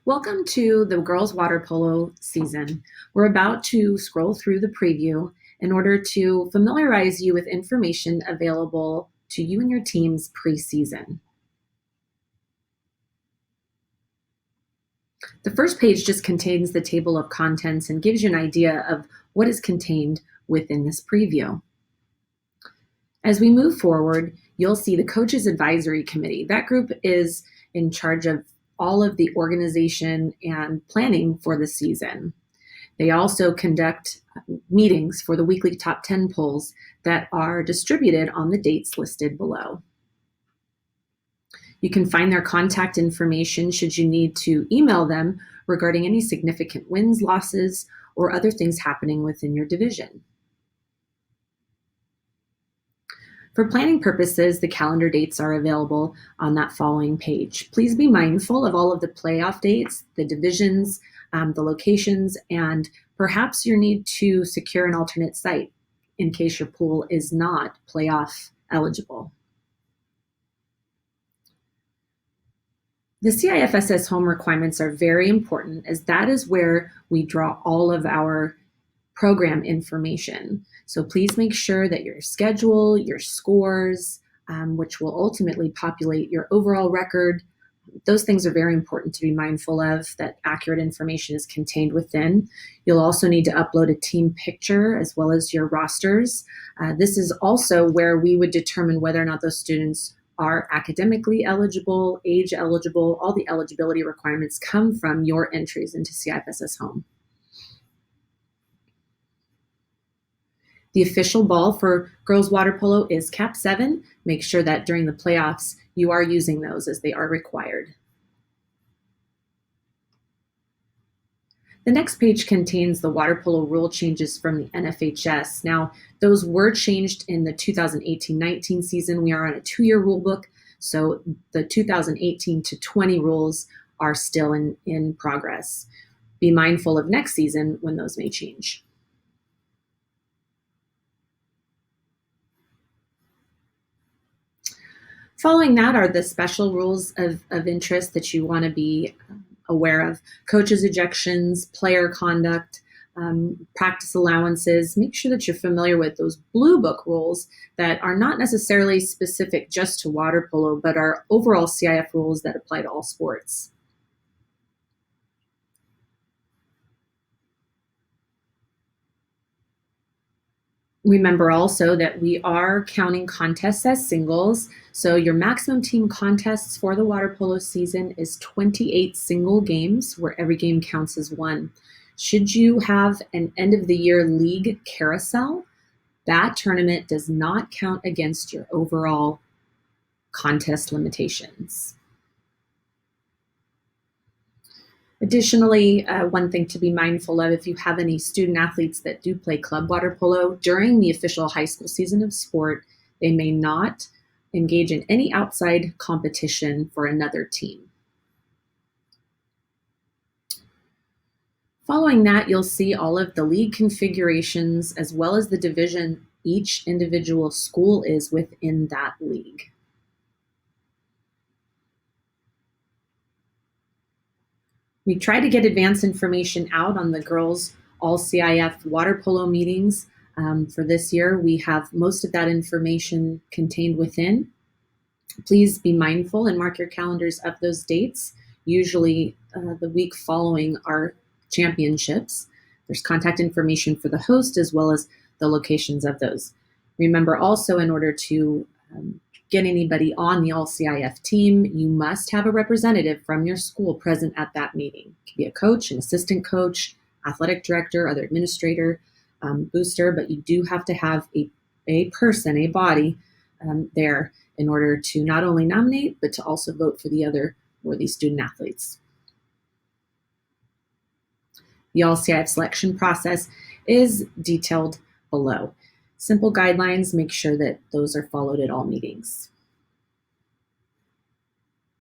Welcome to the girls water polo season. We're about to scroll through the preview in order to familiarize you with information available to you and your teams pre-season. The first page just contains the table of contents and gives you an idea of what is contained within this preview. As we move forward, you'll see the Coaches Advisory Committee. That group is in charge of all of the organization and planning for the season. They also conduct meetings for the weekly top 10 polls that are distributed on the dates listed below. You can find their contact information should you need to email them regarding any significant wins, losses, or other things happening within your division. For planning purposes, the calendar dates are available on that following page. Please be mindful of all of the playoff dates, the divisions, the locations, and perhaps your need to secure an alternate site in case your pool is not playoff eligible. The CIF-SS home requirements are very important as that is where we draw all of our program information. So please make sure that your schedule, your scores, which will ultimately populate your overall record, those things are very important to be mindful of, that accurate information is contained within. You'll also need to upload a team picture as well as your rosters. This is also where we would determine whether or not those students are academically eligible, age eligible. All the eligibility requirements come from your entries into CIF-SS Home. The official ball for girls water polo is cap 7. Make sure that during the playoffs you are using those as they are required. The next page contains the water polo rule changes from the NFHS. Now, those were changed in the 2018-19 season. We are on a 2-year rule book, so the 2018 to 20 rules are still in progress. Be mindful of next season when those may change. Following that are the special rules of interest that you want to be aware of. Coaches' ejections, player conduct, practice allowances. Make sure that you're familiar with those blue book rules that are not necessarily specific just to water polo, but are overall CIF rules that apply to all sports. Remember also that we are counting contests as singles, so your maximum team contests for the water polo season is 28 single games, where every game counts as one. Should you have an end of the year league carousel, that tournament does not count against your overall contest limitations. Additionally, one thing to be mindful of, if you have any student athletes that do play club water polo during the official high school season of sport, they may not engage in any outside competition for another team. Following that, you'll see all of the league configurations as well as the division each individual school is within that league. We try to get advanced information out on the girls' all CIF water polo meetings. For this year, we have most of that information contained within. Please be mindful and mark your calendars of those dates, usually the week following our championships. There's contact information for the host as well as the locations of those. Remember also, in order to get anybody on the All-CIF team, you must have a representative from your school present at that meeting. It can be a coach, an assistant coach, athletic director, other administrator, booster, but you do have to have a person, a body there in order to not only nominate, but to also vote for the other worthy student athletes. The All-CIF selection process is detailed below. Simple guidelines, make sure that those are followed at all meetings.